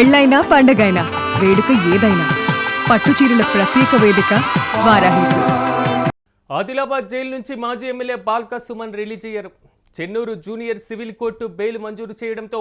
పెళ్ళైనా పండగైనా వేడుక ఏదైనా పట్టుచీరల ప్రత్యేక వేదిక వారాహి సిల్క్స్. ఆదిలాబాద్ జైలు నుంచి మాజీ ఎమ్మెల్యే బాల్కా సుమన్ రిలీజ్ అయ్యారు. Chennur junior civil court bail మంజూరు చేయడంతో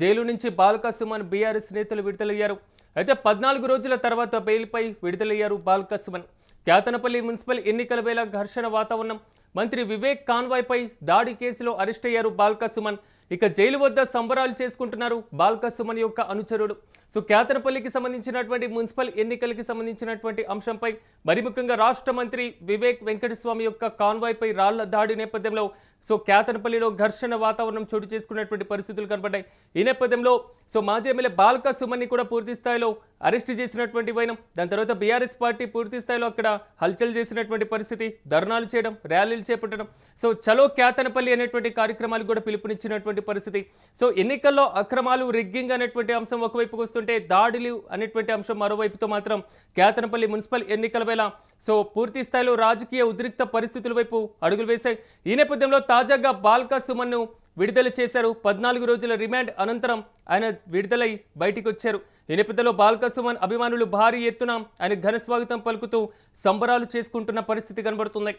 జైలు నుంచి బాల్కా సుమన్ బీఆర్ఎస్ నేతలు విడుదలయ్యారు. అయితే 14 రోజుల తర్వాత బెయిల్పై విడుదలయ్యారు బాల్కా సుమన్. క్యాతనపల్లి మున్సిపల్ ఎన్నికల వేళ ఘర్షణ వాతావరణం. మంత్రి వివేక్ కాన్వాయ్పై దాడి కేసులో అరెస్ట్ అయ్యారు బాల్కా సుమన్. ఇక జైలు వద్ద సంబరాలు చేసుకుంటున్నారు బాల్కా సుమన్ యొక్క అనుచరుడు. సో క్యాతనపల్లికి సంబంధించినటువంటి మున్సిపల్ ఎన్నికలకి సంబంధించినటువంటి అంశంపై మరి ముఖ్యంగా రాష్ట్ర మంత్రి వివేక్ వెంకటస్వామి యొక్క కాన్వాయ్పై రాళ్ల దాడి నేపథ్యంలో సో క్యాతనపల్లిలో ఘర్షణ వాతావరణం చోటు చేసుకున్నటువంటి పరిస్థితులు కనబడ్డాయి. ఈ నేపథ్యంలో సో మాజీ ఎమ్మెల్యే బాల్కా సుమన్ని కూడా పూర్తి స్థాయిలో అరెస్ట్ చేసినటువంటి వైనం. దాని తర్వాత బీఆర్ఎస్ పార్టీ పూర్తి స్థాయిలో అక్కడ హల్చల్ చేసినటువంటి పరిస్థితి, ధర్నాలు చేయడం, ర్యాలీలు చేపట్టడం, సో చలో క్యాతనపల్లి అనేటువంటి కార్యక్రమాలు కూడా పిలుపునిచ్చినటువంటి పరిస్థితి. సో ఎన్నికల్లో అక్రమాలు, రిగ్గింగ్ అనేటువంటి అంశం ఒకవైపుకు వస్తుంటే దాడులు అనేటువంటి అంశం మరోవైపుతో మాత్రం క్యాతనపల్లి మున్సిపల్ ఎన్నికల వేళ సో పూర్తి స్థాయిలో రాజకీయ ఉద్రిక్త పరిస్థితుల వైపు అడుగులు వేశాయి. ఈ నేపథ్యంలో తాజాగా బాల్కా సుమన్ను విడుదల చేశారు. 14 రోజుల రిమాండ్ అనంతరం ఆయన విడుదలై బయటికి వచ్చారు. ఈ నేపథ్యంలో బాల్కా సుమన్ అభిమానులు భారీ ఎత్తున ఆయన ఘన స్వాగతం పలుకుతూ సంబరాలు చేసుకుంటున్న పరిస్థితి కనబడుతుంది.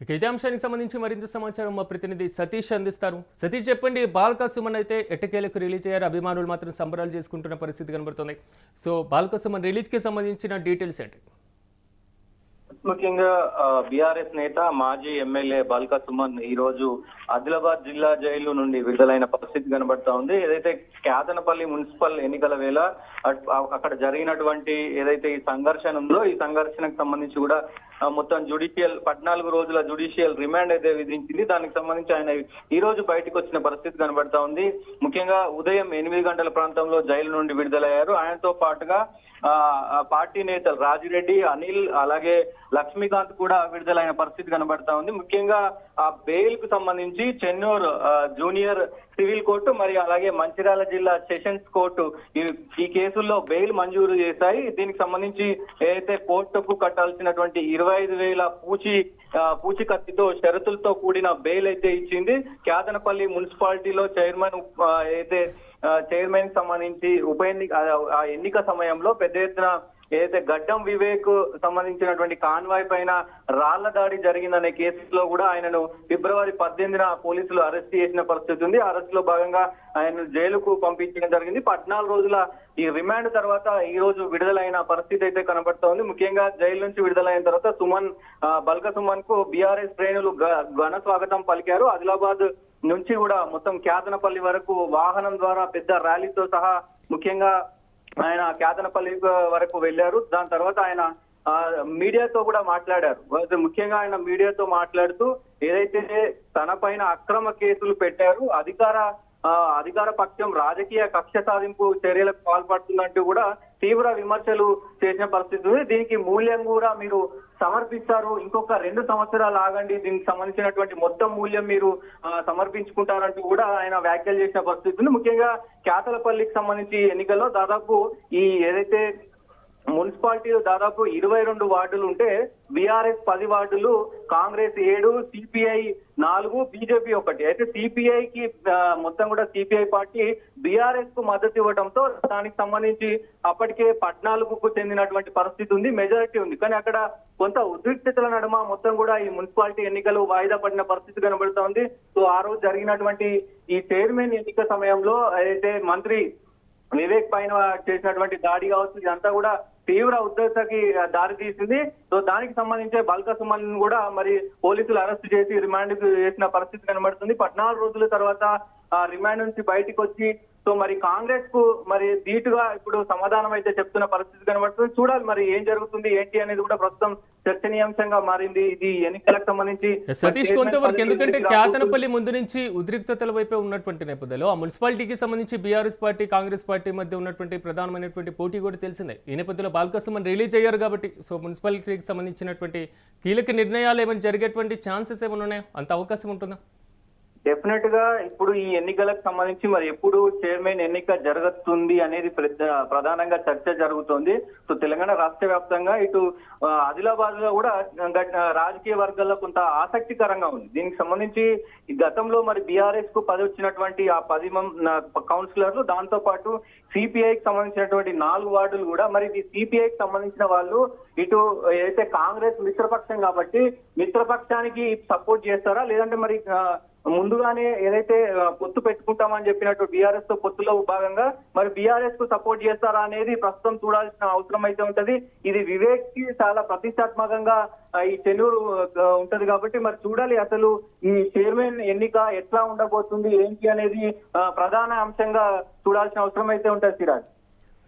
ఇక ఇదే అంశానికి సంబంధించి మరింత సమాచారం మా ప్రతినిధి సతీష్ అందిస్తారు. సతీష్, చెప్పండి, బాల్కా సుమన్ అయితే ఎట్టకేలకు రిలీజ్ అయ్యారు. అభిమానులు మాత్రం సంబరాలు చేసుకుంటున్న పరిస్థితి కనబడుతుంది. సో బాల్కా సుమన్ రిలీజ్కి సంబంధించిన డీటెయిల్స్ ఏంటి? ముఖ్యంగా బీఆర్ఎస్ నేత మాజీ ఎమ్మెల్యే బాల్కా సుమన్ ఈ రోజు ఆదిలాబాద్ జిల్లా జైలు నుండి విడుదలైన పరిస్థితి కనబడతా ఉంది. ఏదైతే క్యాతనపల్లి మున్సిపల్ ఎన్నికల వేళ అక్కడ జరిగినటువంటి ఏదైతే ఈ సంఘర్షణ ఉందో, ఈ సంఘర్షణకు సంబంధించి కూడా మొత్తం 14 రోజుల జ్యుడిషియల్ రిమాండ్ అయితే విధించింది. దానికి సంబంధించి ఆయన ఈ రోజు బయటకు వచ్చిన పరిస్థితి కనబడతా ఉంది. ముఖ్యంగా ఉదయం 8 గంటల ప్రాంతంలో జైలు నుండి విడుదలయ్యారు. ఆయనతో పాటుగా పార్టీ నేతలు రాజిరెడ్డి, అనిల్, అలాగే లక్ష్మీకాంత్ కూడా విడుదలైన పరిస్థితి కనబడతా ఉంది. ముఖ్యంగా ఆ బెయిల్ కు సంబంధించి చెన్నూరు జూనియర్ సివిల్ కోర్టు మరి అలాగే మంచిర్యాల జిల్లా సెషన్స్ కోర్టు ఈ కేసుల్లో బెయిల్ మంజూరు చేశాయి. దీనికి సంబంధించి ఏదైతే కోర్టుకు కట్టాల్సినటువంటి 25,000 పూచికత్తితో షరతులతో కూడిన బెయిల్ అయితే ఇచ్చింది. క్యాతనపల్లి మున్సిపాలిటీలో చైర్మన్ సంబంధించి ఉప ఎన్నిక సమయంలో పెద్ద ఎత్తున ఏదైతే గడ్డం వివేక్ సంబంధించినటువంటి కాన్వాయ్ పైన రాళ్ల దాడి జరిగిందనే కేసులో కూడా ఆయనను ఫిబ్రవరి 18న పోలీసులు అరెస్ట్ చేసిన పరిస్థితి ఉంది. అరెస్ట్ లో భాగంగా ఆయన జైలుకు పంపించడం జరిగింది. 14 రోజుల ఈ రిమాండ్ తర్వాత ఈ రోజు విడుదలైన పరిస్థితి అయితే కనబడుతోంది. ముఖ్యంగా జైలు నుంచి విడుదలైన తర్వాత బాల్కా సుమన్ కు బీఆర్ఎస్ శ్రేణులు ఘన స్వాగతం పలికారు. ఆదిలాబాద్ నుంచి కూడా మొత్తం క్యాతనపల్లి వరకు వాహనం ద్వారా పెద్ద ర్యాలీతో సహా ముఖ్యంగా ఆయన క్యాతనపల్లి వరకు వెళ్లారు. దాని తర్వాత ఆయన మీడియాతో కూడా మాట్లాడారు. ముఖ్యంగా ఆయన మీడియాతో మాట్లాడుతూ ఏదైతే తన పైన అక్రమ కేసులు పెట్టారు, అధికార పక్షం రాజకీయ కక్ష సాధింపు చర్యలకు పాల్పడుతుందంటూ కూడా తీవ్ర విమర్శలు చేసిన పరిస్థితి ఉంది. దీనికి మూల్యం కూడా మీరు సమర్పిస్తారు, ఇంకొక 2 సంవత్సరాలు ఆగండి, దీనికి సంబంధించినటువంటి మొత్తం మూల్యం మీరు సమర్పించుకుంటారంటూ కూడా ఆయన వ్యాఖ్యలు చేసిన పరిస్థితి ఉంది. ముఖ్యంగా క్యాతనపల్లికి సంబంధించి ఎన్నికల్లో దాదాపు ఈ ఏదైతే మున్సిపాలిటీలు దాదాపు 22 వార్డులు ఉంటే బీఆర్ఎస్ 10 వార్డులు, కాంగ్రెస్ 7, సిపిఐ 4, బీజేపీ 1. అయితే సిపిఐకి మొత్తం కూడా సిపిఐ పార్టీ బీఆర్ఎస్ కు మద్దతు ఇవ్వడంతో దానికి సంబంధించి అప్పటికే 14కు చెందినటువంటి పరిస్థితి ఉంది, మెజారిటీ ఉంది. కానీ అక్కడ కొంత ఉద్రిక్తతల నడుమ మొత్తం కూడా ఈ మున్సిపాలిటీ ఎన్నికలు వాయిదా పడిన పరిస్థితి కనబడుతోంది. సో ఆ రోజు జరిగినటువంటి ఈ చైర్మన్ ఎన్నిక సమయంలో అయితే మంత్రి వివేక్ పైన చేసినటువంటి దాడి కావచ్చు, ఇదంతా కూడా తీవ్ర ఉద్రిక్తతకి దారి తీసింది. సో దానికి సంబంధించి బాల్క సుమన్ కూడా మరి పోలీసులు అరెస్ట్ చేసి రిమాండ్ చేసిన పరిస్థితి కనబడుతుంది. 14 రోజుల తర్వాత రిమాండ్ నుంచి బయటకు వచ్చి సో మరి కాంగ్రెస్ కు మరి ధీటుగా ఇప్పుడు సమాధానం అయితే చెప్తున్న పరిస్థితి కనబడుతుంది. చూడాలి మరి ఏం జరుగుతుంది ఏంటి అనేది కూడా ప్రస్తుతం చర్చనీయాంశంగా మారింది ఇది ఎన్నికలకు సంబంధించి. సతీష్, కొంతవరకు ఎందుకంటే క్యాతనపల్లి ముందు నుంచి ఉద్రిక్తతల వైపే ఉన్నటువంటి నేపథ్యంలో ఆ మున్సిపాలిటీకి సంబంధించి బీఆర్ఎస్ పార్టీ కాంగ్రెస్ పార్టీ మధ్య ఉన్నటువంటి ప్రధానమైనటువంటి పోటీ కూడా తెలిసిందే. ఈ నేపథ్యంలో బాల్క సుమన్ రిలీజ్ అయ్యారు కాబట్టి సో మున్సిపాలిటీకి సంబంధించినటువంటి కీలక నిర్ణయాలు ఏమైనా జరిగేటువంటి ఛాన్సెస్ ఏమైనా ఉన్నాయా? అంత అవకాశం ఉంటుందా? డెఫినెట్ గా ఇప్పుడు ఈ ఎన్నికలకు సంబంధించి మరి ఎప్పుడు చైర్మన్ ఎన్నిక జరుగుతుంది అనేది ప్రధానంగా చర్చ జరుగుతోంది. సో తెలంగాణ రాష్ట్ర వ్యాప్తంగా ఇటు ఆదిలాబాద్ లో కూడా రాజకీయ వర్గాల్లో కొంత ఆసక్తికరంగా ఉంది. దీనికి సంబంధించి ఈ గతంలో మరి బీఆర్ఎస్ కు 10 వచ్చినటువంటి ఆ 10 కౌన్సిలర్లు, దాంతో పాటు సిపిఐకి సంబంధించినటువంటి 4 వార్డులు కూడా మరి ఇది సిపిఐకి సంబంధించిన వాళ్ళు ఇటు ఏదైతే కాంగ్రెస్ మిత్రపక్షం కాబట్టి మిత్రపక్షానికి సపోర్ట్ చేస్తారా, లేదంటే మరి ముందుగానే ఏదైతే పొత్తు పెట్టుకుంటామని చెప్పినట్టు బీఆర్ఎస్ తో పొత్తులో భాగంగా మరి బీఆర్ఎస్ కు సపోర్ట్ చేస్తారా అనేది ప్రస్తుతం చూడాల్సిన అవసరం అయితే ఉంటది. ఇది వివేక్ కి చాలా ప్రతిష్టాత్మకంగా ఈ చెన్నూరు ఉంటది కాబట్టి మరి చూడాలి అసలు ఈ చైర్మన్ ఎన్నిక ఎట్లా ఉండబోతుంది ఏంటి అనేది ప్రధాన అంశంగా చూడాల్సిన అవసరం అయితే ఉంటది. Siraj.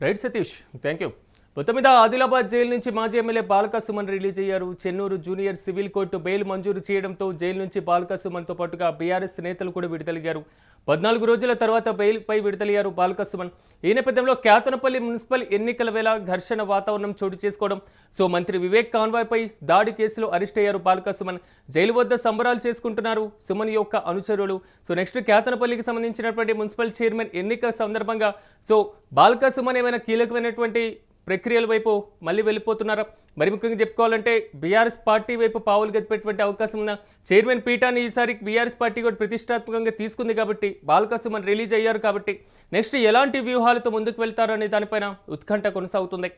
Right Satish, thank you. మొత్తం మీద ఆదిలాబాద్ జైలు నుంచి మాజీ ఎమ్మెల్యే బాల్క సుమన్ రిలీజ్ అయ్యారు. Chennur junior civil court bail మంజూరు చేయడంతో జైలు నుంచి బాల్క సుమన్తో పాటుగా బీఆర్ఎస్ నేతలు కూడా విడుదలయ్యారు. 14 రోజుల తర్వాత బెయిల్పై విడుదలయ్యారు బాల్క సుమన్. ఈ నేపథ్యంలో క్యాతనపల్లి మున్సిపల్ ఎన్నికల వేళ ఘర్షణ వాతావరణం చోటు చేసుకోవడం, సో మంత్రి వివేక్ కాన్వాయ్పై దాడి కేసులో అరెస్ట్ అయ్యారు బాల్క సుమన్. జైలు వద్ద సంబరాలు చేసుకుంటున్నారు సుమన్ యొక్క అనుచరులు. సో నెక్స్ట్ క్యాతనపల్లికి సంబంధించినటువంటి మున్సిపల్ చైర్మన్ ఎన్నిక సందర్భంగా సో బాల్క సుమన్ ఏమైనా కీలకమైనటువంటి ప్రక్రియల వైపు మళ్ళీ వెళ్ళిపోతున్నారా? మరి ముఖ్యంగా చెప్పుకోవాలంటే బీఆర్ఎస్ పార్టీ వైపు పావులు గడిపేటువంటి అవకాశం ఉన్న చైర్మన్ పీఠాన్ని ఈసారి బీఆర్ఎస్ పార్టీ కూడా ప్రతిష్టాత్మకంగా తీసుకుంది కాబట్టి బాల్క సుమన్ రిలీజ్ అయ్యారు కాబట్టి నెక్స్ట్ ఎలాంటి వ్యూహాలతో ముందుకు వెళ్తారనే దానిపైన ఉత్కంఠ కొనసాగుతుంది.